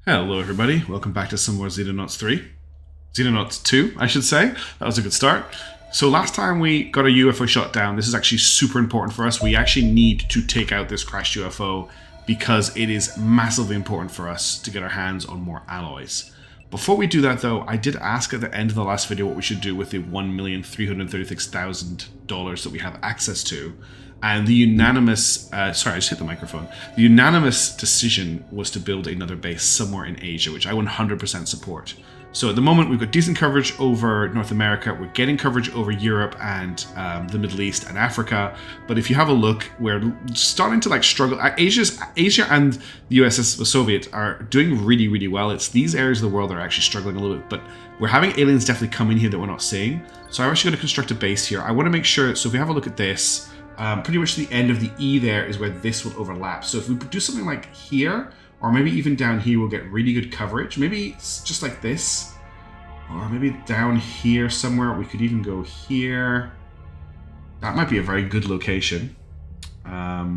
Hello everybody, welcome back to some more Xenonauts 3. Xenonauts 2, I should say. That was a good start. So last time we got a UFO shot down. This is actually super important for us. We actually need to take out this crashed UFO because it is massively important for us to get our hands on more alloys. Before we do that though, I did ask at the end of the last video what we should do with the $1,336,000 that we have access to. And the unanimous, sorry, I just hit the microphone. The unanimous decision was to build another base somewhere in Asia, which I 100% support. So at the moment, we've got decent coverage over North America. We're getting coverage over Europe and the Middle East and Africa. But if you have a look, we're starting to struggle. Asia and the USS Soviet are doing really, really well. It's these areas of the world that are actually struggling a little bit. But we're having aliens definitely come in here that we're not seeing. So I'm actually going to construct a base here. I want to make sure, so if we have a look at this, pretty much the end of the E there is where this will overlap. So if we do something like here, or maybe even down here, we'll get really good coverage. Maybe it's just like this, or maybe down here somewhere. We could even go here. That might be a very good location. Got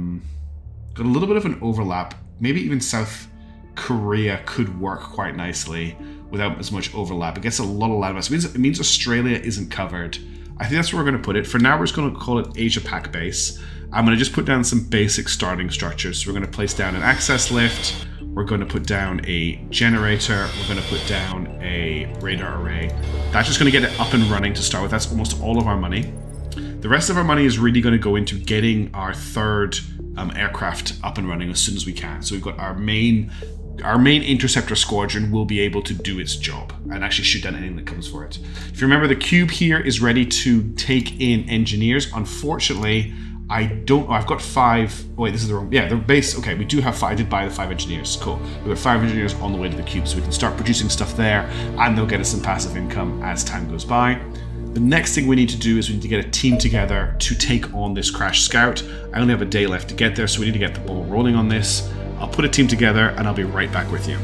a little bit of an overlap. Maybe even South Korea could work quite nicely without as much overlap. It gets a lot of landmass. It means Australia isn't covered. I think that's where we're going to put it. For now, we're just going to call it Asia Pac Base. I'm going to just put down some basic starting structures. So we're going to place down an access lift. We're going to put down a generator. We're going to put down a radar array. That's just going to get it up and running to start with. That's almost all of our money. The rest of our money is really going to go into getting our third aircraft up and running as soon as we can. So we've got our main interceptor squadron will be able to do its job and actually shoot down anything that comes for it. If you remember, the cube here is ready to take in engineers. Unfortunately, I've got 5. Oh wait, this is the wrong. Yeah, the base. Okay, we do have 5. I did buy the 5 engineers. Cool. We've got 5 engineers on the way to the cube, so we can start producing stuff there, and they'll get us some passive income as time goes by. The next thing we need to do is we need to get a team together to take on this crash scout. I only have a day left to get there, so we need to get the ball rolling on this. I'll put a team together and I'll be right back with you.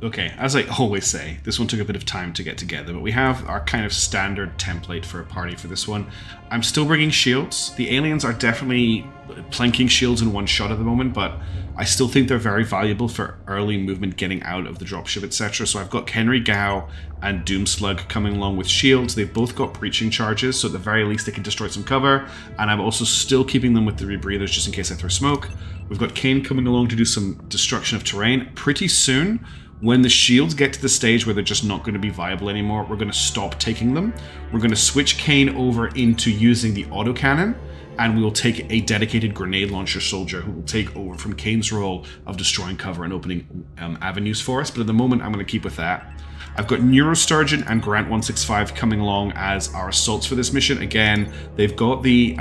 Okay, as I always say, this one took a bit of time to get together, but we have our kind of standard template for a party for this one. I'm still bringing shields. The aliens are definitely planking shields in one shot at the moment, but I still think they're very valuable for early movement, getting out of the dropship, etc. So I've got Henry Gao and Doomslug coming along with shields. They've both got breaching charges, so at the very least they can destroy some cover, and I'm also still keeping them with the rebreathers just in case I throw smoke. We've got Kane coming along to do some destruction of terrain. Pretty soon, when the shields get to the stage where they're just not going to be viable anymore, we're going to stop taking them. We're going to switch Kane over into using the autocannon, and we will take a dedicated grenade launcher soldier who will take over from Kane's role of destroying cover and opening avenues for us. But at the moment, I'm going to keep with that. I've got Neurosturgeon and Grant 165 coming along as our assaults for this mission. Again, they've got the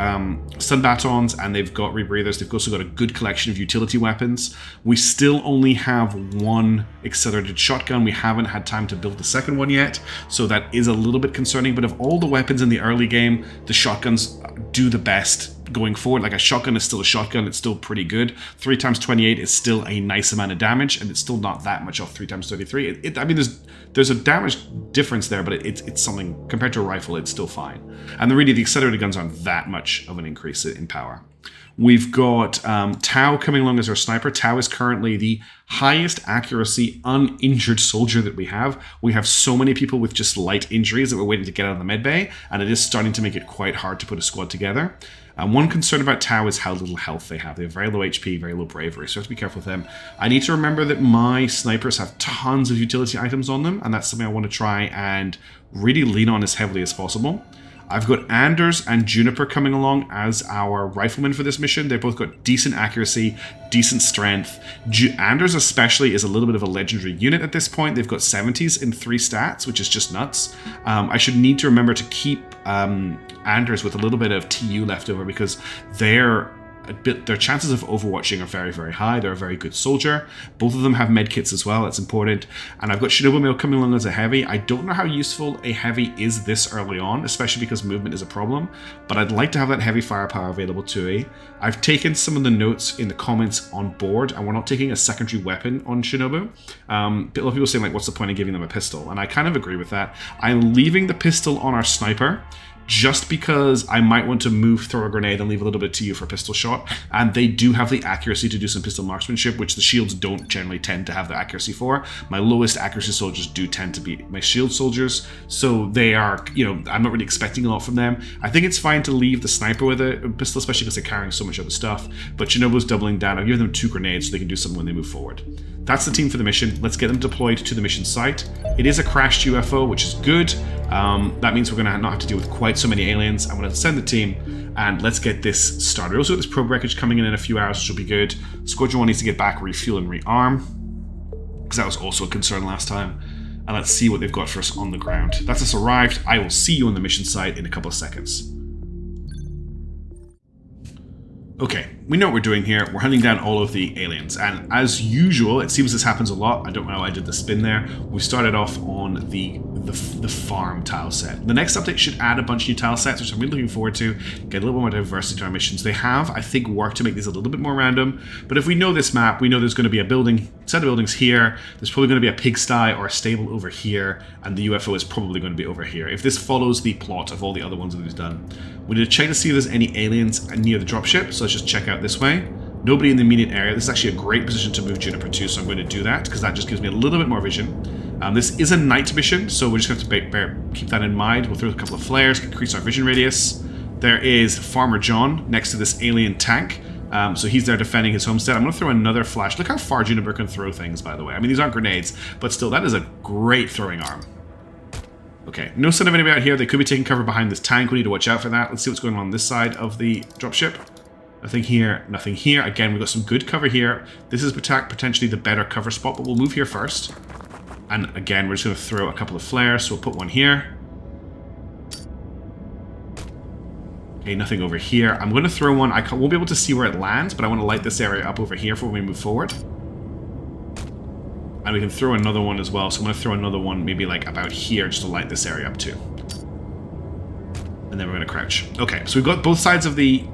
stun batons and they've got rebreathers. They've also got a good collection of utility weapons. We still only have 1 accelerated shotgun. We haven't had time to build the second one yet, so that is a little bit concerning. But of all the weapons in the early game, the shotguns do the best going forward. Like, a shotgun is still a shotgun. It's still pretty good. 3 times 28 is still a nice amount of damage, and it's still not that much off 3 times 33. I mean, there's a damage difference there, but it's something compared to a rifle. It's still fine. And really, the accelerated guns aren't that much of an increase in power. We've got Tau coming along as our sniper. Tau is currently the highest accuracy uninjured soldier that we have. We have so many people with just light injuries that we're waiting to get out of the med bay, and it is starting to make it quite hard to put a squad together. One concern about Tau is how little health they have. They have very low HP, very low bravery, so I have to be careful with them. I need to remember that my snipers have tons of utility items on them, and that's something I want to try and really lean on as heavily as possible. I've got Anders and Juniper coming along as our riflemen for this mission. They've both got decent accuracy, decent strength. Anders especially is a little bit of a legendary unit at this point. They've got 70s in 3 stats, which is just nuts. I should need to remember to keep Anders with a little bit of TU left over because their chances of overwatching are very, very high. They're a very good soldier. Both of them have medkits as well. That's important. And I've got Shinobu Mail coming along as a heavy. I don't know how useful a heavy is this early on, especially because movement is a problem, but I'd like to have that heavy firepower available to me. I've taken some of the notes in the comments on board, and we're not taking a secondary weapon on Shinobu. A lot of people saying, like, what's the point of giving them a pistol? And I kind of agree with that. I'm leaving the pistol on our sniper just because I might want to throw a grenade and leave a little bit to you for a pistol shot. And they do have the accuracy to do some pistol marksmanship, which the shields don't generally tend to have the accuracy for. My lowest accuracy soldiers do tend to be my shield soldiers, so they are, you know, I'm not really expecting a lot from them. I think it's fine to leave the sniper with a pistol, especially because they're carrying so much other stuff. But Shinobu's doubling down. I'll give them 2 grenades so they can do something when they move forward. That's the team for the mission. Let's get them deployed to the mission site. It is a crashed UFO, which is good. That means we're going to not have to deal with quite so many aliens. I'm going to send the team, and let's get this started. We also got this probe wreckage coming in a few hours, which will be good. Squadron 1 needs to get back, refuel, and rearm, because that was also a concern last time. And let's see what they've got for us on the ground. That's us arrived. I will see you on the mission site in a couple of seconds. Okay, we know what we're doing here. We're hunting down all of the aliens, and as usual, it seems this happens a lot. I don't know how I did the spin there. We started off on the farm tile set. The next update should add a bunch of new tile sets, which I'm really looking forward to. Get a little more diversity to our missions. They have, I think, worked to make these a little bit more random, but if we know this map, we know there's going to be a set of buildings here. There's probably going to be a pigsty or a stable over here, and the UFO is probably going to be over here. If this follows the plot of all the other ones that we've done. We need to check to see if there's any aliens near the dropship, so let's just check out this way. Nobody in the immediate area. This is actually a great position to move Juniper to, so I'm going to do that, because that just gives me a little bit more vision. This is a night mission, so we're just going to have to keep that in mind. We'll throw a couple of flares, increase our vision radius. There is Farmer John next to this alien tank. So he's there defending his homestead. I'm going to throw another flash. Look how far Juniper can throw things, by the way. I mean, these aren't grenades, but still, that is a great throwing arm. Okay, no sign of anybody out here. They could be taking cover behind this tank. We need to watch out for that. Let's see what's going on this side of the dropship. Nothing here, nothing here. Again, we've got some good cover here. This is potentially the better cover spot, but we'll move here first. And again, we're just going to throw a couple of flares. So we'll put one here. Okay, nothing over here. I'm going to throw one. I won't be able to see where it lands, but I want to light this area up over here for when we move forward. And we can throw another one as well. So I'm going to throw another one maybe like about here just to light this area up too. And then we're going to crouch. Okay, so we've got both sides of the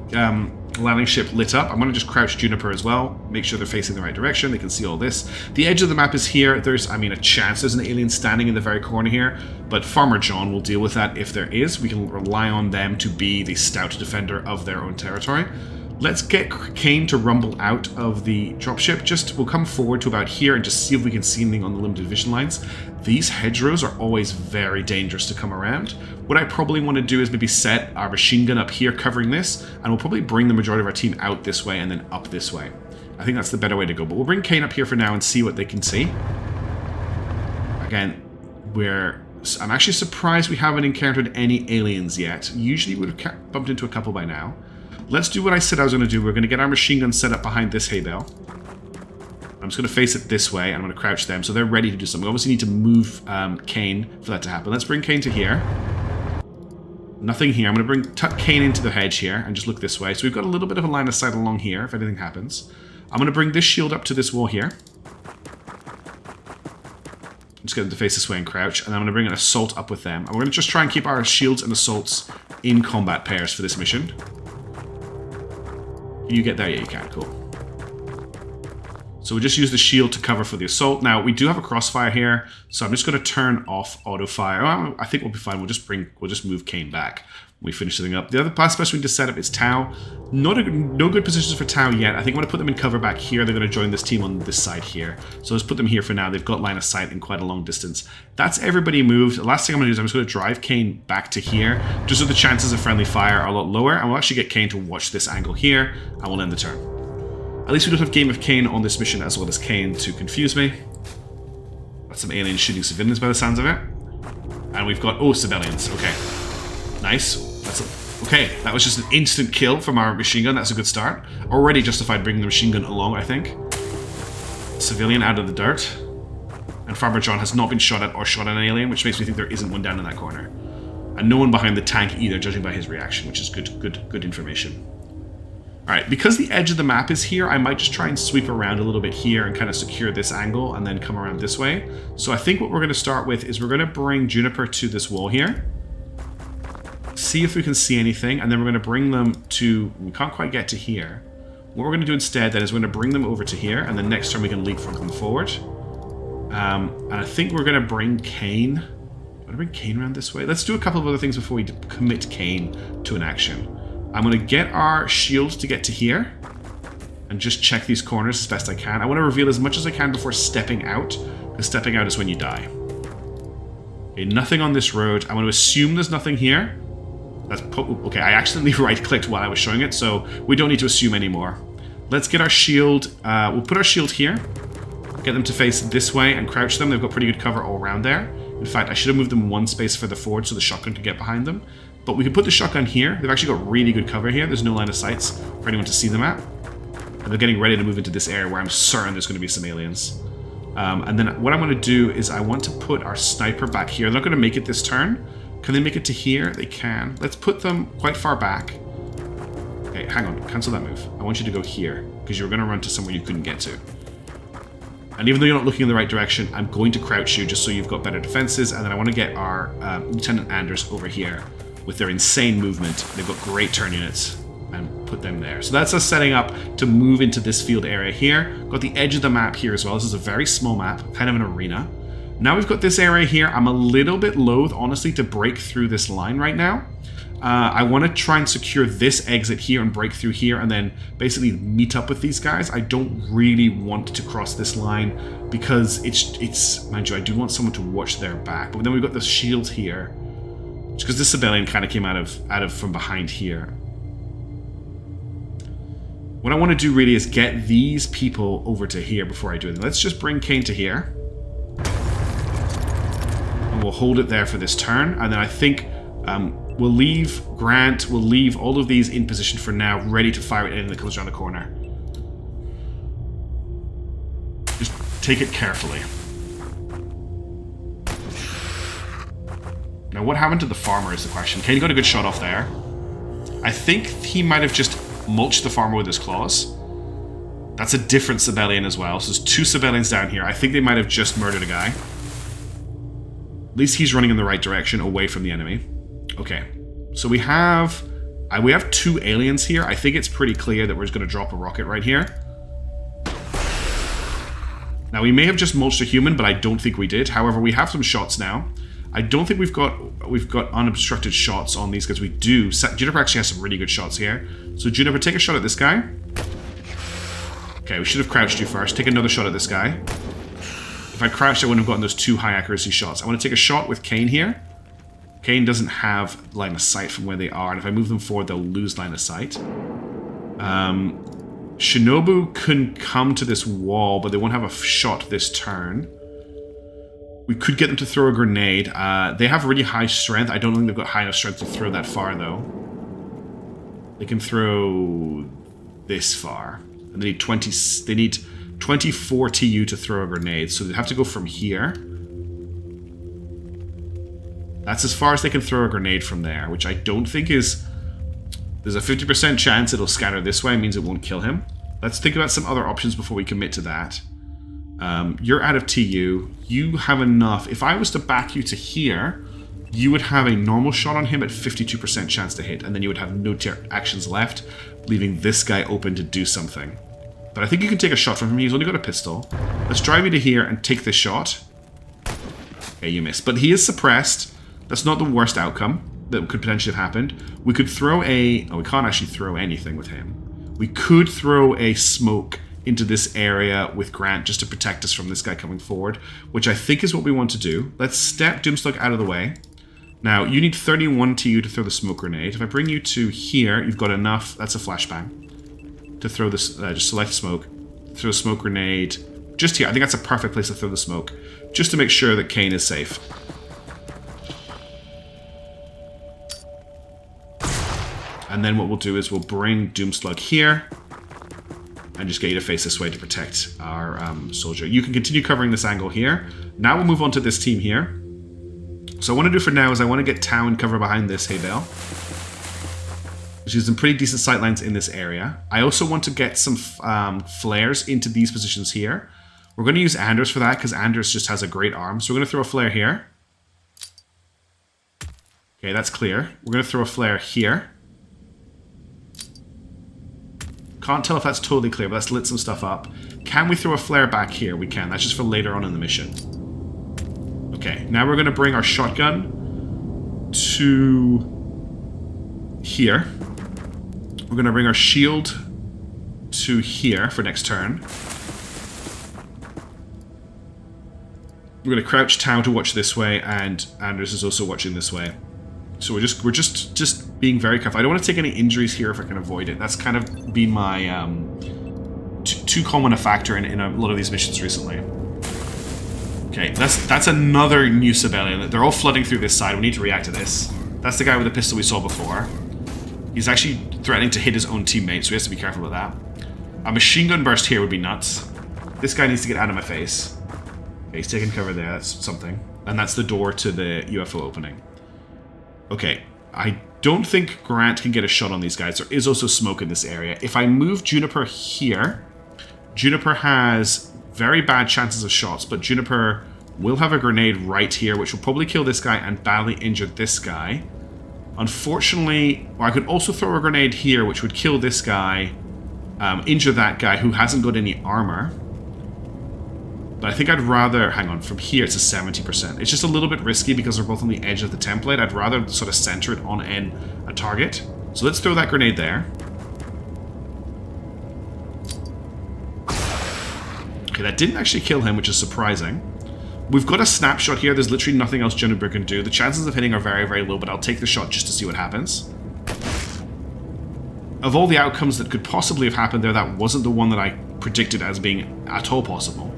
landing ship lit up. I'm going to just crouch Juniper as well. Make sure they're facing the right direction. They can see all this. The edge of the map is here. There's, I mean, a chance there's an alien standing in the very corner here. But Farmer John will deal with that if there is. We can rely on them to be the stout defender of their own territory. Let's get Kane to rumble out of the dropship. We'll come forward to about here and just see if we can see anything on the limited vision lines. These hedgerows are always very dangerous to come around. What I probably want to do is maybe set our machine gun up here covering this, and we'll probably bring the majority of our team out this way and then up this way. I think that's the better way to go, but we'll bring Kane up here for now and see what they can see. Again, I'm actually surprised we haven't encountered any aliens yet. Usually we would have bumped into a couple by now. Let's do what I said I was going to do. We're going to get our machine gun set up behind this hay bale. I'm just going to face it this way, and I'm going to crouch them, so they're ready to do something. We obviously need to move Kane for that to happen. Let's bring Kane to here. Nothing here. I'm going to tuck Kane into the hedge here, and just look this way. So we've got a little bit of a line of sight along here, if anything happens. I'm going to bring this shield up to this wall here. Just get them to face this way and crouch, and I'm going to bring an assault up with them. And we're going to just try and keep our shields and assaults in combat pairs for this mission. Can you get there? Yeah, you can. Cool. So we just use the shield to cover for the assault. Now, we do have a crossfire here, so I'm just going to turn off auto fire. Well, I think we'll be fine. We'll just move Kane back when we finish setting up. The other pass special we need to set up is Tau. No good positions for Tau yet. I think I'm going to put them in cover back here. They're going to join this team on this side here. So let's put them here for now. They've got line of sight in quite a long distance. That's everybody moved. The last thing I'm going to do is I'm just going to drive Kane back to here, just so the chances of friendly fire are a lot lower. And we'll actually get Kane to watch this angle here, and we'll end the turn. At least we don't have Game of Kane on this mission as well as Kane to confuse me. That's some aliens shooting civilians by the sounds of it. And we've got, oh, civilians. Okay. Nice. Okay, that was just an instant kill from our machine gun. That's a good start. Already justified bringing the machine gun along, I think. Civilian out of the dirt. And Farmer John has not been shot at or shot at an alien, which makes me think there isn't one down in that corner. And no one behind the tank either, judging by his reaction, which is good information. Alright, because the edge of the map is here, I might just try and sweep around a little bit here and kind of secure this angle and then come around this way. So I think what we're going to start with is we're going to bring Juniper to this wall here. See if we can see anything, and then we're going to bring them to... We can't quite get to here. What we're going to do instead then is we're going to bring them over to here, and then next turn we can leapfrog them forward. And I think we're going to bring Kane... to bring Kane around this way. Let's do a couple of other things before we commit Kane to an action. I'm going to get our shield to get to here. And just check these corners as best I can. I want to reveal as much as I can before stepping out. Because stepping out is when you die. Okay, nothing on this road. I want to assume there's nothing here. Okay, I accidentally right-clicked while I was showing it, so we don't need to assume anymore. Let's get our shield. We'll put our shield here. Get them to face this way and crouch them. They've got pretty good cover all around there. In fact, I should have moved them one space further forward so the shotgun could get behind them. But we could put the shotgun here. They've actually got really good cover here. There's no line of sights for anyone to see them at. And they're getting ready to move into this area where I'm certain there's going to be some aliens. And then what I'm going to do is I want to put our sniper back here. They're not going to make it this turn. Can they make it to here? They can. Let's put them quite far back. Okay, hang on. Cancel that move. I want you to go here because you're going to run to somewhere you couldn't get to. And even though you're not looking in the right direction, I'm going to crouch you just so you've got better defenses. And then I want to get our Lieutenant Anders over here with their insane movement. They've got great turn units. And put them there. So that's us setting up to move into this field area here. Got the edge of the map here as well. This is a very small map, kind of an arena. Now we've got this area here. I'm a little bit loath, honestly, to break through this line right now. I want to try and secure this exit here and break through here and then basically meet up with these guys. I don't really want to cross this line because it's mind you, I do want someone to watch their back. But then we've got the shield here. Just because this civilian kind of came out of from behind here. What I want to do really is get these people over to here before I do it. Let's just bring Kane to here. And we'll hold it there for this turn. And then I think we'll leave Grant, we'll leave all of these in position for now, ready to fire it in that comes around the corner. Just take it carefully. Now what happened to the farmer is the question. Kane got a good shot off there. I think he might have just mulch the farmer with his claws. That's a different civilian as well. So there's two civilians down here. I think they might have just murdered a guy. At least he's running in the right direction, away from the enemy. Okay, so we have two aliens here. I think it's pretty clear that we're just going to drop a rocket right here. Now we may have just mulched a human, but I don't think we did. However, we have some shots now. I don't think we've got unobstructed shots on these guys. We do. Juniper actually has some really good shots here. So Juniper, take a shot at this guy. Okay, we should have crouched you first. Take another shot at this guy. If I crouched, I wouldn't have gotten those two high accuracy shots. I want to take a shot with Kane here. Kane doesn't have line of sight from where they are, and if I move them forward, they'll lose line of sight. Shinobu can come to this wall, but they won't have a shot this turn. We could get them to throw a grenade. They have really high strength. I don't think they've got high enough strength to throw that far, though. They can throw this far. And they need 24 TU to throw a grenade, so they have to go from here. That's as far as they can throw a grenade from there, which I don't think is... There's a 50% chance it'll scatter this way, it means it won't kill him. Let's think about some other options before we commit to that. You're out of TU. You have enough. If I was to back you to here, you would have a normal shot on him at 52% chance to hit, and then you would have no actions left, leaving this guy open to do something. But I think you can take a shot from him. He's only got a pistol. Let's drive you to here and take this shot. Okay, you missed. But he is suppressed. That's not the worst outcome that could potentially have happened. We could throw a... Oh, we can't actually throw anything with him. We could throw a smoke into this area with Grant just to protect us from this guy coming forward, which I think is what we want to do. Let's step Doomslug out of the way. Now, you need 31 TU to throw the smoke grenade. If I bring you to here, you've got enough... That's a flashbang. To throw this... just select smoke. Throw a smoke grenade just here. I think that's a perfect place to throw the smoke, just to make sure that Kane is safe. And then what we'll do is we'll bring Doomslug here and just get you to face this way to protect our soldier. You can continue covering this angle here. Now we'll move on to this team here. So what I want to do for now is I want to get Tau and cover behind this hay bale, which is some pretty decent sightlines in this area. I also want to get some flares into these positions here. We're going to use Anders for that because Anders just has a great arm. So we're going to throw a flare here. Okay, that's clear. We're going to throw a flare here. Can't tell if that's totally clear, but that's lit some stuff up. Can we throw a flare back here? We can. That's just for later on in the mission. Okay, now we're going to bring our shotgun to here. We're going to bring our shield to here for next turn. We're going to crouch Tau to watch this way, and Anders is also watching this way. So we're just being very careful. I don't want to take any injuries here if I can avoid it. That's kind of been my too common a factor in a lot of these missions recently. Okay, that's another new civilian. They're all flooding through this side. We need to react to this. That's the guy with the pistol we saw before. He's actually threatening to hit his own teammate, so we have to be careful with that. A machine gun burst here would be nuts. This guy needs to get out of my face. Okay, he's taking cover there. That's something. And that's the door to the UFO opening. Okay, I don't think Grant can get a shot on these guys. There is also smoke in this area. If I move Juniper here, Juniper has very bad chances of shots, but Juniper will have a grenade right here, which will probably kill this guy and badly injure this guy. Unfortunately, or I could also throw a grenade here, which would kill this guy, injure that guy who hasn't got any armor. But I think I'd rather... Hang on, from here it's a 70%. It's just a little bit risky because they're both on the edge of the template. I'd rather sort of center it on a target. So let's throw that grenade there. Okay, that didn't actually kill him, which is surprising. We've got a snapshot here. There's literally nothing else Juniper can do. The chances of hitting are very, very low, but I'll take the shot just to see what happens. Of all the outcomes that could possibly have happened there, that wasn't the one that I predicted as being at all possible.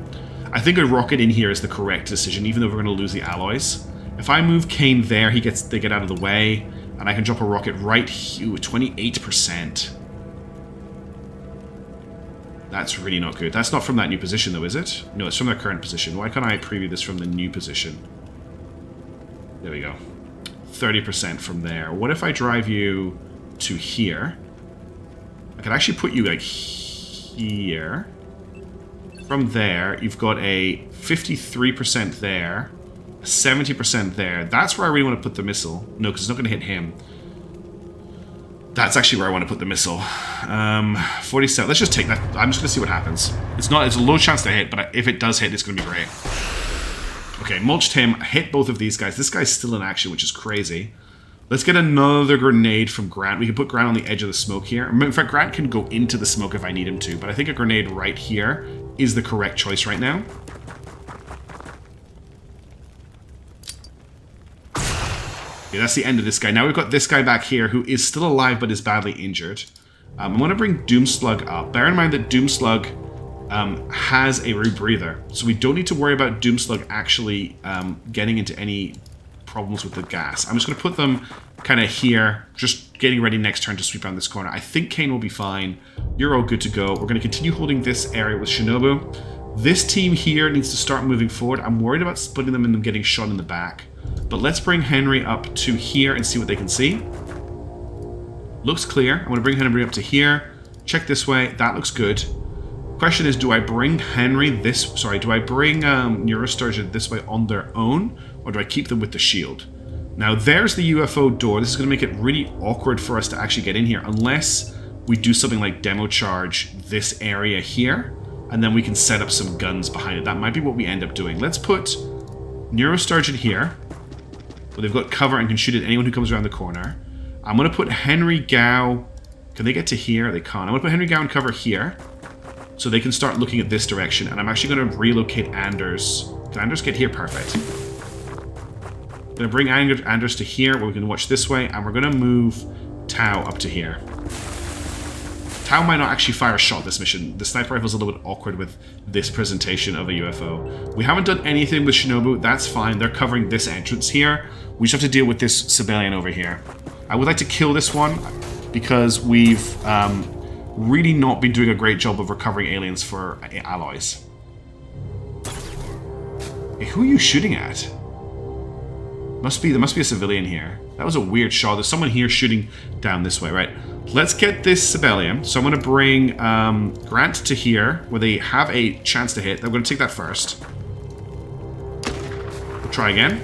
I think a rocket in here is the correct decision, even though we're going to lose the alloys. If I move Kane there, they get out of the way, and I can drop a rocket right here with 28%. That's really not good. That's not from that new position, though, is it? No, it's from their current position. Why can't I preview this from the new position? There we go. 30% from there. What if I drive you to here? I could actually put you, like, here. From there, you've got a 53% there, a 70% there. That's where I really want to put the missile. No, because it's not going to hit him. That's actually where I want to put the missile. 47. Let's just take that. I'm just going to see what happens. It's a low chance to hit, but if it does hit, it's going to be great. Okay, mulched him. Hit both of these guys. This guy's still in action, which is crazy. Let's get another grenade from Grant. We can put Grant on the edge of the smoke here. In fact, Grant can go into the smoke if I need him to, but I think a grenade right here is the correct choice right now. Okay, that's the end of this guy. Now we've got this guy back here who is still alive but is badly injured. I'm going to bring Doomslug up. Bear in mind that Doomslug has a rebreather, so we don't need to worry about Doomslug actually getting into any problems with the gas. I'm just going to put them kind of here, just getting ready next turn to sweep around this corner. I think Kane will be fine. You're all good to go. We're going to continue holding this area with Shinobu. This team here needs to start moving forward. I'm worried about splitting them and them getting shot in the back. But let's bring Henry up to here and see what they can see. Looks clear. I'm going to bring Henry up to here. Check this way. That looks good. Question is, do I bring Henry this... Sorry, do I bring Neurosturgeon this way on their own? Or do I keep them with the shield? Now, there's the UFO door. This is going to make it really awkward for us to actually get in here. Unless we do something like demo charge this area here. And then we can set up some guns behind it. That might be what we end up doing. Let's put Neurosturgeon here. Well, they've got cover and can shoot at anyone who comes around the corner. I'm going to put Henry Gao... Can they get to here? They can't. I'm going to put Henry Gao in cover here. So they can start looking at this direction. And I'm actually going to relocate Anders. Can Anders get here? Perfect. I'm going to bring Anders to here where we can watch this way. And we're going to move Tau up to here. Tau might not actually fire a shot this mission. The sniper rifle is a little bit awkward with this presentation of a UFO. We haven't done anything with Shinobu. That's fine. They're covering this entrance here. We just have to deal with this civilian over here. I would like to kill this one because we've really not been doing a great job of recovering aliens for alloys. Hey, who are you shooting at? There must be a civilian here. That was a weird shot. There's someone here shooting down this way, right? Let's get this civilian. So I'm going to bring Grant to here, where they have a chance to hit. I'm going to take that first. We'll try again.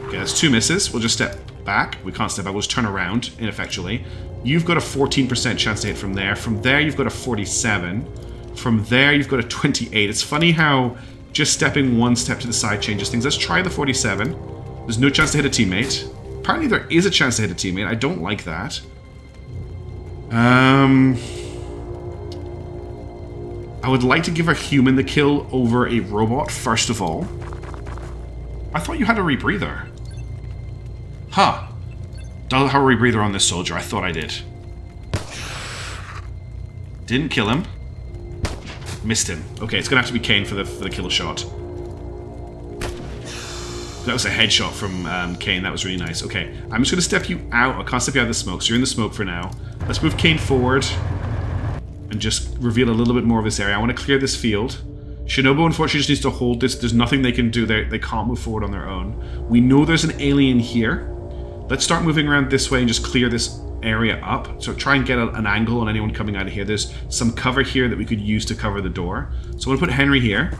Okay, that's 2 misses. We'll just step back. We can't step back. We'll just turn around, ineffectually. You've got a 14% chance to hit from there. From there, you've got a 47. From there, you've got a 28. It's funny how Just stepping one step to the side changes things. Let's try the 47. There's no chance to hit a teammate. Apparently there is a chance to hit a teammate. I don't like that. I would like to give a human the kill over a robot, first of all. I thought you had a rebreather. Huh. Don't have a rebreather on this soldier. I thought I did. Didn't kill him. Missed him. Okay, it's gonna have to be Kane for the kill shot. That was a headshot from Kane. That was really nice. Okay, I'm just gonna step you out. I can't step you out of the smoke, so you're in the smoke for now. Let's move Kane forward and just reveal a little bit more of this area. I want to clear this field. Shinobu, unfortunately, just needs to hold this. There's nothing they can do. They can't move forward on their own. We know there's an alien here. Let's start moving around this way and just clear this area up. So try and get an angle on anyone coming out of here. There's some cover here that we could use to cover the door. So I'm going to put Henry here.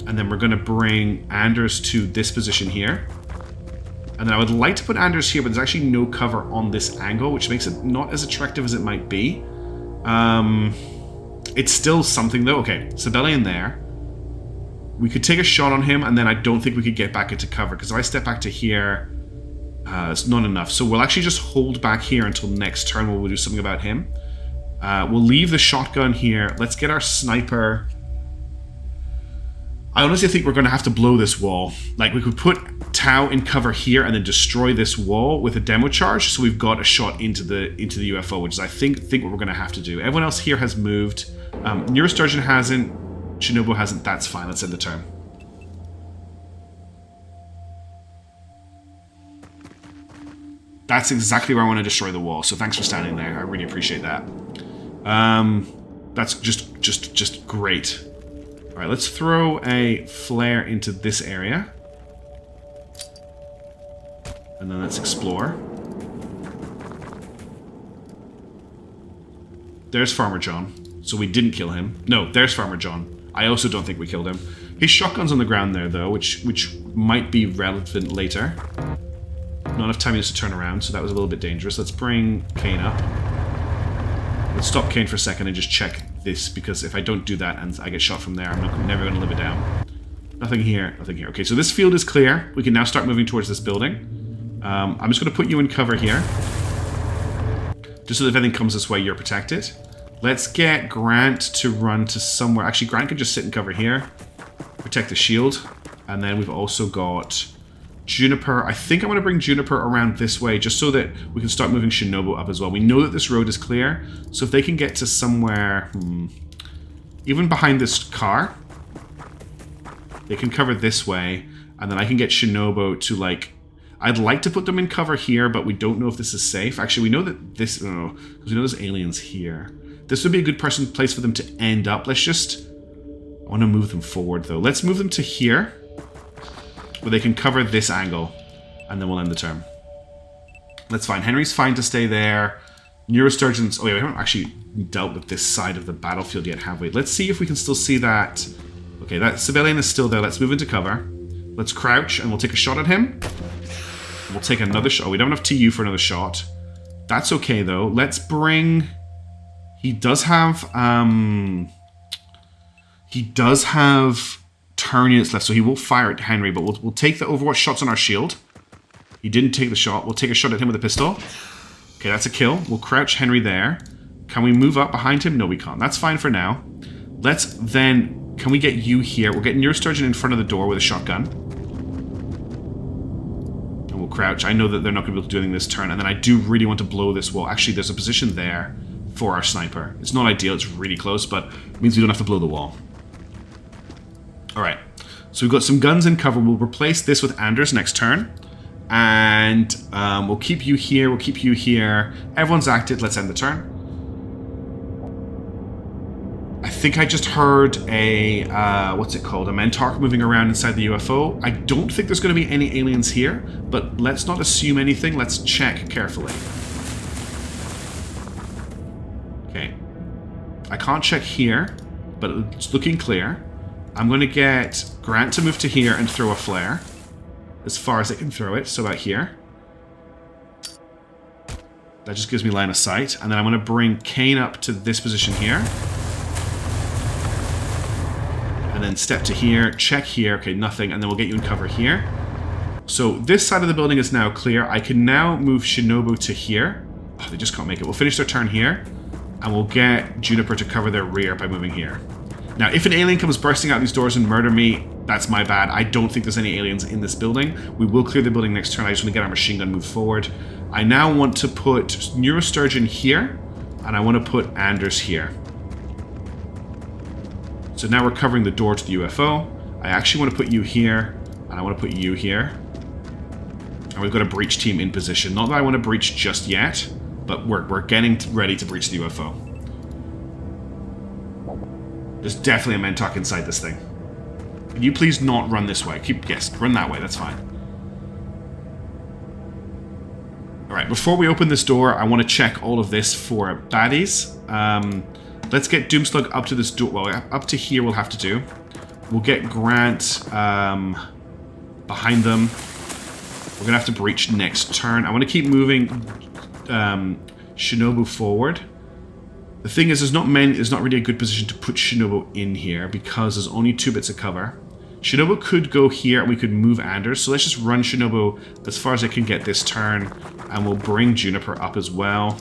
And then we're going to bring Anders to this position here. And then I would like to put Anders here, but there's actually no cover on this angle, which makes it not as attractive as it might be. It's still something, though. Okay, Sibelian there. We could take a shot on him, and then I don't think we could get back into cover, because if I step back to here, it's not enough. So we'll actually just hold back here until next turn where we'll do something about him. We'll leave the shotgun here. Let's get our sniper. I honestly think we're going to have to blow this wall. Like, we could put Tau in cover here and then destroy this wall with a demo charge, so we've got a shot into the UFO, which is, I think what we're going to have to do. Everyone else here has moved. Neurosturgeon hasn't. Shinobu hasn't. That's fine. Let's end the turn. That's exactly where I want to destroy the wall, so thanks for standing there. I really appreciate that. That's just great. Alright, let's throw a flare into this area. And then let's explore. There's Farmer John. So we didn't kill him. No, there's Farmer John. I also don't think we killed him. His shotgun's on the ground there, though, which might be relevant later. Not enough time to turn around, so that was a little bit dangerous. Let's bring Kane up. Let's stop Kane for a second and just check this, because if I don't do that and I get shot from there, I'm never going to live it down. Nothing here, nothing here. Okay, so this field is clear. We can now start moving towards this building. I'm just going to put you in cover here. Just so that if anything comes this way, you're protected. Let's get Grant to run to somewhere. Actually, Grant can just sit and cover here. Protect the shield. And then we've also got Juniper. I think I'm going to bring Juniper around this way just so that we can start moving Shinobu up as well. We know that this road is clear, so if they can get to somewhere, even behind this car, they can cover this way, and then I can get Shinobu to, like, I'd like to put them in cover here, but we don't know if this is safe. Actually, we know that this, no, because we know there's aliens here. This would be a good place for them to end up. Let's just, I want to move them forward, though. Let's move them to here, where they can cover this angle, and then we'll end the turn. That's fine. Henry's fine to stay there. Neurosturgeon's... Oh, yeah, we haven't actually dealt with this side of the battlefield yet, have we? Let's see if we can still see that. Okay, that Sibelian is still there. Let's move into cover. Let's crouch, and we'll take a shot at him. We'll take another shot. Oh, we don't have enough TU for another shot. That's okay, though. Let's bring... He does have... He does have... turn units left, so he will fire at Henry, but we'll take the Overwatch shots on our shield. He didn't take the shot. We'll take a shot at him with a pistol. Okay, that's a kill. We'll crouch Henry there. Can we move up behind him? No, we can't. That's fine for now. Let's then... Can we get you here? We'll get Neurosturgeon in front of the door with a shotgun. And we'll crouch. I know that they're not going to be able to do anything this turn, and then I do really want to blow this wall. Actually, there's a position there for our sniper. It's not ideal. It's really close, but it means we don't have to blow the wall. Alright, so we've got some guns in cover. We'll replace this with Anders next turn. And we'll keep you here, we'll keep you here. Everyone's acted, let's end the turn. I think I just heard a, what's it called? A Mentark moving around inside the UFO. I don't think there's going to be any aliens here, but let's not assume anything. Let's check carefully. Okay. I can't check here, but it's looking clear. I'm going to get Grant to move to here and throw a flare. As far as I can throw it, so about here. That just gives me line of sight. And then I'm going to bring Kane up to this position here. And then step to here, check here, okay, nothing, and then we'll get you in cover here. So this side of the building is now clear. I can now move Shinobu to here. Oh, they just can't make it. We'll finish their turn here, and we'll get Juniper to cover their rear by moving here. Now, if an alien comes bursting out these doors and murder me, that's my bad. I don't think there's any aliens in this building. We will clear the building next turn. I just want to get our machine gun moved forward. I now want to put Neurosturgeon here, and I want to put Anders here. So now we're covering the door to the UFO. I actually want to put you here, and I want to put you here. And we've got a breach team in position. Not that I want to breach just yet, but we're getting ready to breach the UFO. There's definitely a Mentok inside this thing. Can you please not run this way? Yes, run that way, that's fine. Alright, before we open this door, I want to check all of this for baddies. Let's get Doomslug up to this door. Well, up to here we'll have to do. We'll get Grant behind them. We're going to have to breach next turn. I want to keep moving Shinobu forward. The thing is, there's not really a good position to put Shinobu in here because there's only 2 bits of cover. Shinobu could go here and we could move Anders. So let's just run Shinobu as far as I can get this turn. And we'll bring Juniper up as well.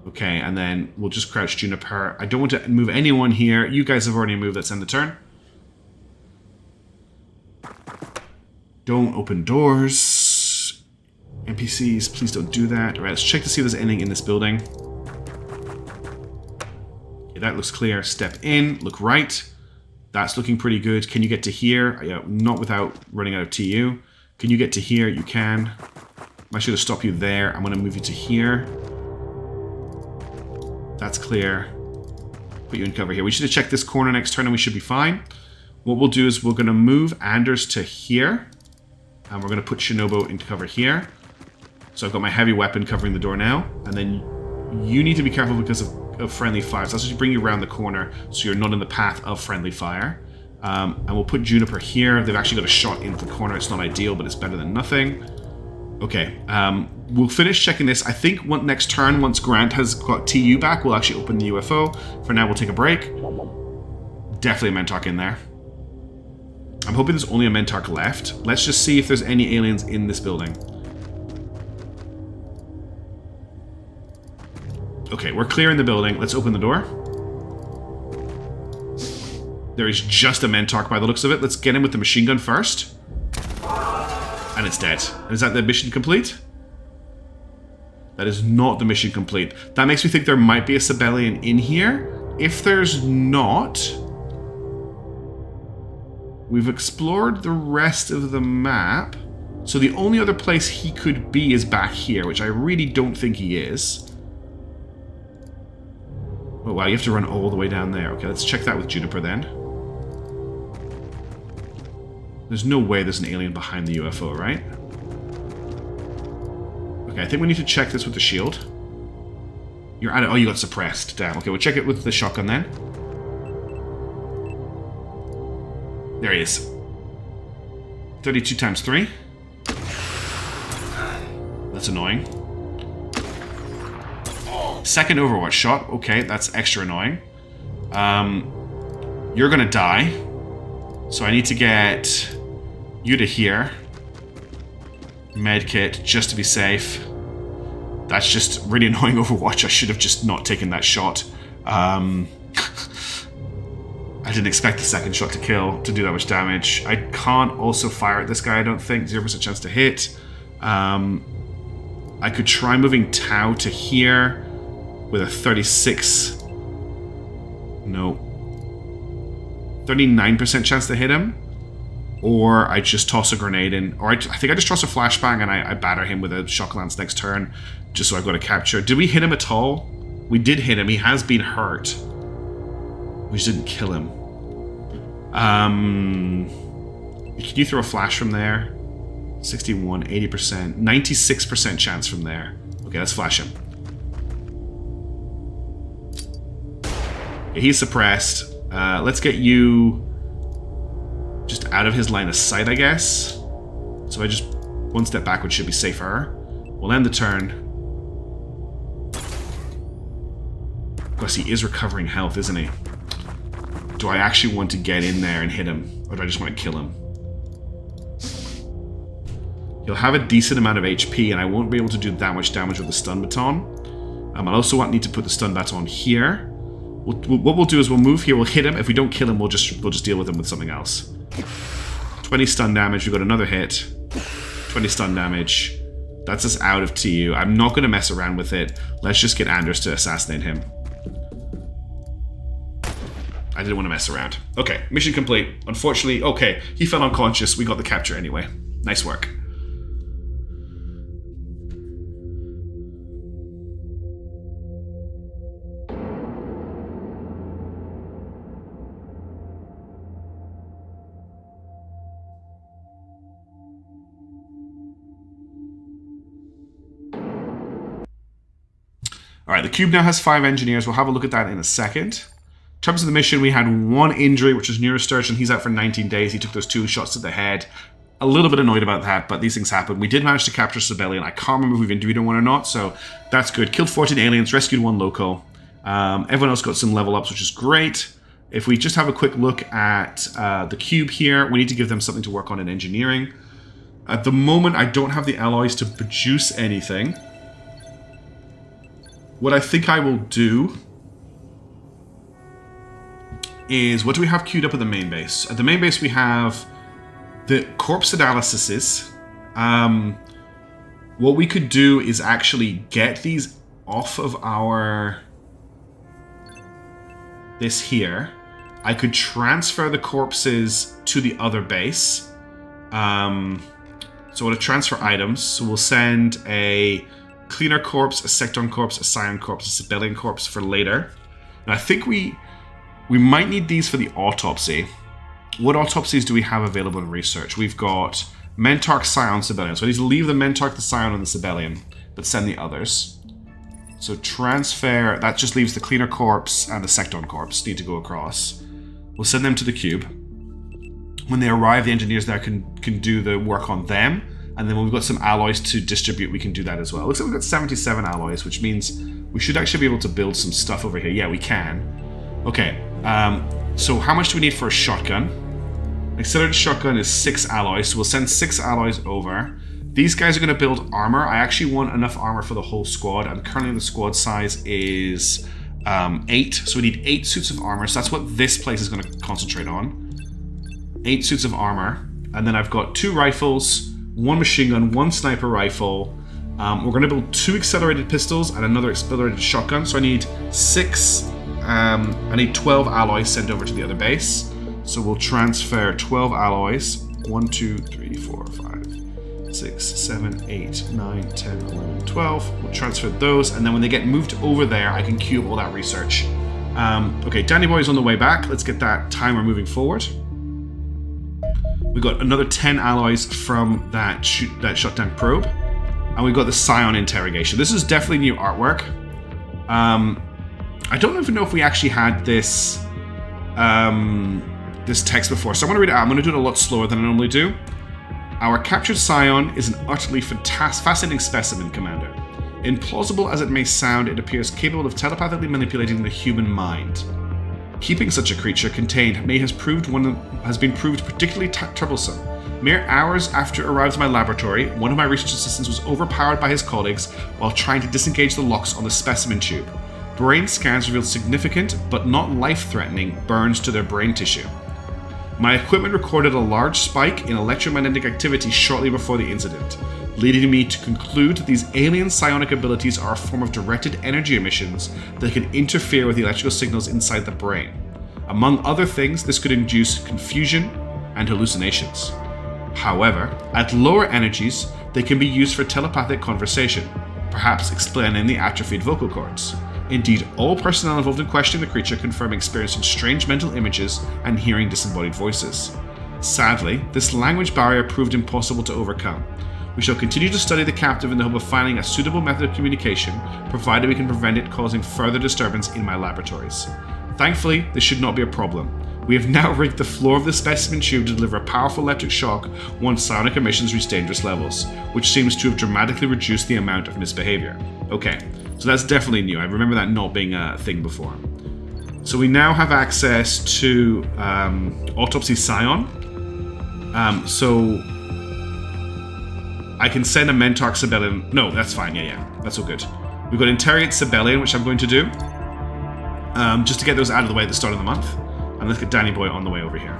Okay, and then we'll just crouch Juniper. I don't want to move anyone here. You guys have already moved. Let's end the turn. Don't open doors. NPCs, please don't do that. Alright, let's check to see if there's anything in this building. Okay, that looks clear. Step in, look right. That's looking pretty good. Can you get to here? Yeah, not without running out of TU. Can you get to here? You can. I'm actually going to stop you there. I'm going to move you to here. That's clear. Put you in cover here. We should have checked this corner next turn and we should be fine. What we'll do is we're going to move Anders to here. And we're going to put Shinobu into cover here. So I've got my heavy weapon covering the door now. And then you need to be careful because of friendly fire. So I'll just bring you around the corner so you're not in the path of friendly fire. And we'll put Juniper here. They've actually got a shot into the corner. It's not ideal, but it's better than nothing. Okay, we'll finish checking this. I think next turn, once Grant has got TU back, we'll actually open the UFO. For now, we'll take a break. Definitely a Mentok in there. I'm hoping there's only a Mentok left. Let's just see if there's any aliens in this building. Okay, we're clearing the building. Let's open the door. There is just a Mentok by the looks of it. Let's get him with the machine gun first. And it's dead. Is that the mission complete? That is not the mission complete. That makes me think there might be a Sibelian in here. If there's not, we've explored the rest of the map. So the only other place he could be is back here, which I really don't think he is. Oh wow, you have to run all the way down there. Okay, let's check that with Juniper then. There's no way there's an alien behind the UFO, right? Okay, I think we need to check this with the shield. You're at it. Oh, you got suppressed. Damn. Okay, we'll check it with the shotgun then. There he is. 32 times 3. That's annoying. Second Overwatch shot. Okay, that's extra annoying. You're gonna die. So I need to get you to here. Medkit, just to be safe. That's just really annoying Overwatch. I should have just not taken that shot. I didn't expect the second shot to do that much damage. I can't also fire at this guy, I don't think. 0% chance to hit. I could try moving Tau to here with a 36. No. 39% chance to hit him. Or I just toss a grenade in. Or I think I just toss a flashbang and I batter him with a shock lance next turn. Just so I've got a capture. Did we hit him at all? We did hit him. He has been hurt. We just didn't kill him. Can you throw a flash from there? 61, 80%, 96% chance from there. Okay, let's flash him. Okay, he's suppressed. Let's get you just out of his line of sight, I guess. So I just one step backwards should be safer. We'll end the turn. Got course, he is recovering health, isn't he? Do I actually want to get in there and hit him? Or do I just want to kill him? He'll have a decent amount of HP, and I won't be able to do that much damage with the stun baton. I'll also need to put the stun baton here. What we'll do is we'll move here, we'll hit him. If we don't kill him, we'll just deal with him with something else. 20 stun damage, we got another hit. 20 stun damage. That's us out of TU. I'm not going to mess around with it. Let's just get Anders to assassinate him. I didn't want to mess around. Okay, mission complete. Unfortunately, okay, he fell unconscious. We got the capture anyway. Nice work. Alright, the cube now has 5 engineers. We'll have a look at that in a second. In terms of the mission, we had 1 injury, which was Neurosturgeon. He's out for 19 days. He took those 2 shots to the head. A little bit annoyed about that, but these things happen. We did manage to capture Sibelian. I can't remember if we've interviewed one or not, so that's good. Killed 14 aliens, rescued 1 loco. Everyone else got some level ups, which is great. If we just have a quick look at the cube here, we need to give them something to work on in engineering. At the moment, I don't have the alloys to produce anything. What I think I will do is, what do we have queued up at the main base? At the main base we have the corpse analyses. What we could do is actually get these off of this here. I could transfer the corpses to the other base. So to transfer items, so we'll send a cleaner corpse, a secton corpse, a scion corpse, a Sibelian corpse for later. Now I think we might need these for the autopsy. What autopsies do we have available in research? We've got Mentarch, Scion, Sibelian. So I need to leave the Mentarch, the Scion, and the Sibelian, but send the others. So transfer, that just leaves the cleaner corpse and the secton corpse need to go across. We'll send them to the cube. When they arrive, the engineers there can do the work on them. And then when we've got some alloys to distribute, we can do that as well. Looks like we've got 77 alloys, which means we should actually be able to build some stuff over here. Yeah, we can. Okay, so how much do we need for a shotgun? Accelerated shotgun is 6 alloys, so we'll send 6 alloys over. These guys are going to build armor. I actually want enough armor for the whole squad, and currently the squad size is 8, so we need 8 suits of armor, so that's what this place is going to concentrate on. 8 suits of armor, and then I've got 2 rifles, 1 machine gun, 1 sniper rifle. We're going to build 2 accelerated pistols and another accelerated shotgun. So I need 6. I need 12 alloys sent over to the other base. So we'll transfer 12 alloys. 1, 2, 3, 4, 5, 6, 7, 8, 9, 10, 11, 12. We'll transfer those, and then when they get moved over there, I can queue up all that research. Okay, Danny Boy is on the way back. Let's get that timer moving forward. We got another 10 alloys from that shutdown probe, and we've got the Scion interrogation. This is definitely new artwork. I don't even know if we actually had this this text before, so I'm going to read it out. I'm going to do it a lot slower than I normally do. Our captured Scion is an utterly fascinating specimen, Commander. Implausible as it may sound, it appears capable of telepathically manipulating the human mind. Keeping such a creature contained has been proved particularly troublesome. Mere hours after it arrived in my laboratory, one of my research assistants was overpowered by his colleagues while trying to disengage the locks on the specimen tube. Brain scans revealed significant, but not life-threatening, burns to their brain tissue. My equipment recorded a large spike in electromagnetic activity shortly before the incident, leading me to conclude that these alien psionic abilities are a form of directed energy emissions that can interfere with the electrical signals inside the brain. Among other things, this could induce confusion and hallucinations. However, at lower energies, they can be used for telepathic conversation, perhaps explaining the atrophied vocal cords. Indeed, all personnel involved in questioning the creature confirm experiencing strange mental images and hearing disembodied voices. Sadly, this language barrier proved impossible to overcome. We shall continue to study the captive in the hope of finding a suitable method of communication, provided we can prevent it causing further disturbance in my laboratories. Thankfully, this should not be a problem. We have now rigged the floor of the specimen tube to deliver a powerful electric shock once psionic emissions reach dangerous levels, which seems to have dramatically reduced the amount of misbehavior. Okay, so So that's definitely new. I remember that not being a thing before. So we now have access to Autopsy Scion. So I can send a Mentarch Sibelian. No, that's fine. Yeah. That's all good. We've got Interrogate Sibelian, which I'm going to do. Just to get those out of the way at the start of the month. And let's get Danny Boy on the way over here.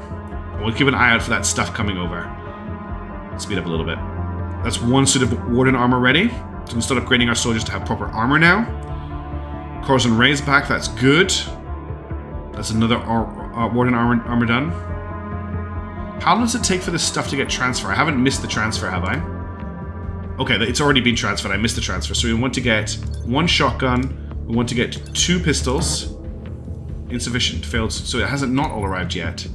We'll keep an eye out for that stuff coming over. Speed up a little bit. That's one suit of Warden armor ready. So we can start upgrading our soldiers to have proper armor now. Corazon Ray's back, that's good. That's another Warden armor done. How long does it take for this stuff to get transferred? I haven't missed the transfer, have I? Okay, it's already been transferred. I missed the transfer. So we want to get 1 shotgun. We want to get 2 pistols. Insufficient, failed. So it hasn't not all arrived yet.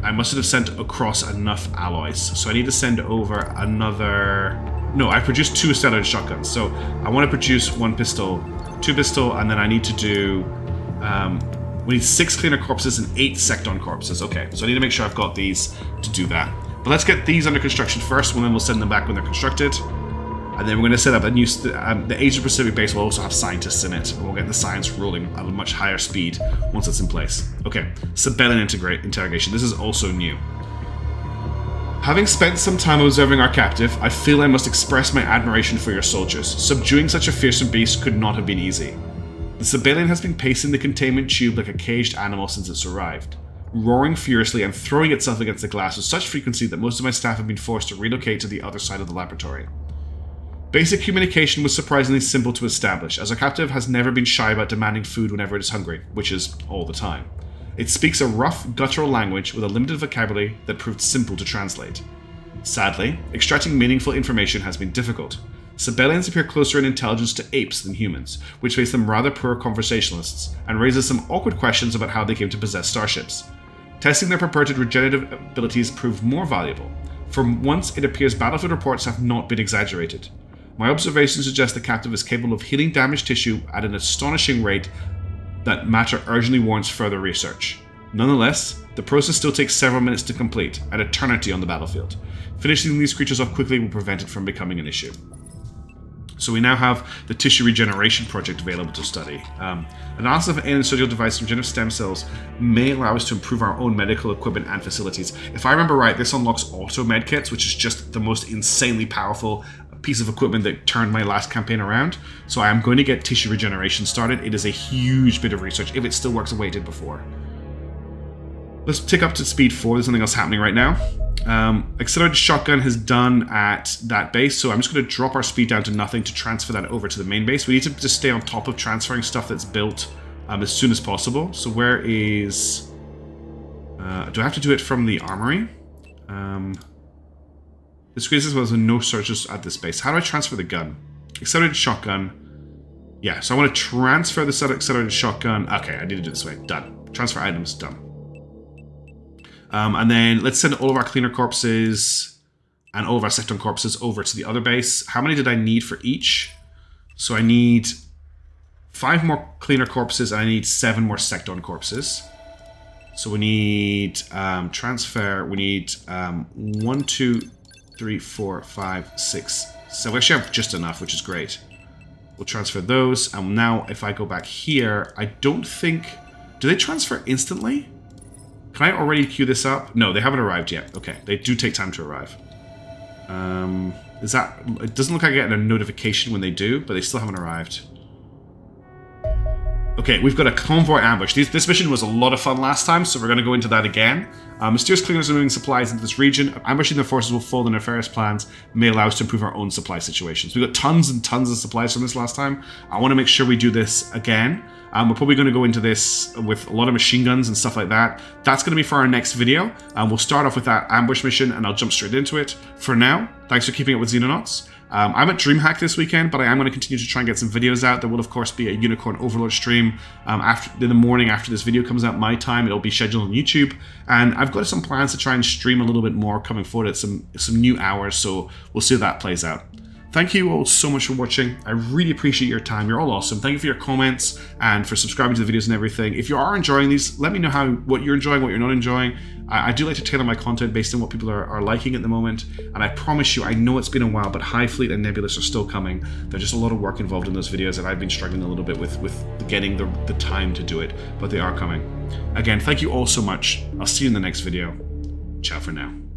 I must have sent across enough alloys. So I need to send over another... No, I produced 2 Stellar shotguns. So I want to produce 1 pistol, 2 pistol, and then I need to do... we need 6 cleaner corpses and 8 secton corpses. Okay, so I need to make sure I've got these to do that. But let's get these under construction first, and then we'll send them back when they're constructed. And then we're going to set up a new... the Asia Pacific base will also have scientists in it, and we'll get the science rolling at a much higher speed once it's in place. Okay, Sibelian interrogation. This is also new. Having spent some time observing our captive, I feel I must express my admiration for your soldiers. Subduing such a fearsome beast could not have been easy. The Sibelian has been pacing the containment tube like a caged animal since it's arrived, roaring furiously and throwing itself against the glass with such frequency that most of my staff have been forced to relocate to the other side of the laboratory. Basic communication was surprisingly simple to establish, as our captive has never been shy about demanding food whenever it is hungry, which is all the time. It speaks a rough, guttural language with a limited vocabulary that proved simple to translate. Sadly, extracting meaningful information has been difficult. Sibelians appear closer in intelligence to apes than humans, which makes them rather poor conversationalists, and raises some awkward questions about how they came to possess starships. Testing their purported regenerative abilities proved more valuable. For once, it appears battlefield reports have not been exaggerated. My observations suggest the captive is capable of healing damaged tissue at an astonishing rate that matter urgently warrants further research. Nonetheless, the process still takes several minutes to complete, an eternity on the battlefield. Finishing these creatures off quickly will prevent it from becoming an issue. So we now have the tissue regeneration project available to study. Analysis of alien surgical devices and regenerative stem cells may allow us to improve our own medical equipment and facilities. If I remember right, this unlocks auto medkits, which is just the most insanely powerful piece of equipment that turned my last campaign around. So I am going to get tissue regeneration started. It is a huge bit of research, if it still works the way it did before. Let's tick up to speed 4. There's something else happening right now. Accelerated shotgun is done at that base, so I'm just going to drop our speed down to nothing to transfer that over to the main base. We need to just stay on top of transferring stuff that's built as soon as possible. So where is... do I have to do it from the armory? This says there's no searches at this base. How do I transfer the gun? Accelerated shotgun. Yeah, so I want to transfer the accelerated shotgun. Okay, I need to do it this way. Done. Transfer items, done. And then let's send all of our cleaner corpses and all of our secton corpses over to the other base. How many did I need for each? So I need 5 more cleaner corpses and I need 7 more secton corpses. So we need transfer. We need 1, 2, 3, 4, 5, 6, 7. We actually have just enough, which is great. We'll transfer those. And now if I go back here, I don't think... Do they transfer instantly? Can I already queue this up? No, they haven't arrived yet. Okay, they do take time to arrive. Is that... It doesn't look like I get a notification when they do, but they still haven't arrived. Okay, we've got a convoy ambush. This mission was a lot of fun last time, so we're going to go into that again. Mysterious cleaners are moving supplies into this region. Ambushing their forces will foil the nefarious plans and may allow us to improve our own supply situations. We got tons and tons of supplies from this last time. I want to make sure we do this again. We're probably going to go into this with a lot of machine guns and stuff like that. That's going to be for our next video. We'll start off with that ambush mission and I'll jump straight into it. For now, thanks for keeping up with Xenonauts. I'm at DreamHack this weekend, but I am going to continue to try and get some videos out. There will, of course, be a Unicorn Overlord stream in the morning after this video comes out my time. It'll be scheduled on YouTube. And I've got some plans to try and stream a little bit more coming forward at some new hours, so we'll see how that plays out. Thank you all so much for watching. I really appreciate your time. You're all awesome. Thank you for your comments and for subscribing to the videos and everything. If you are enjoying these, let me know what you're enjoying, what you're not enjoying. I do like to tailor my content based on what people are liking at the moment. And I promise you, I know it's been a while, but Hive Fleet and Nebulous are still coming. There's just a lot of work involved in those videos, and I've been struggling a little bit with getting the time to do it, but they are coming. Again, thank you all so much. I'll see you in the next video. Ciao for now.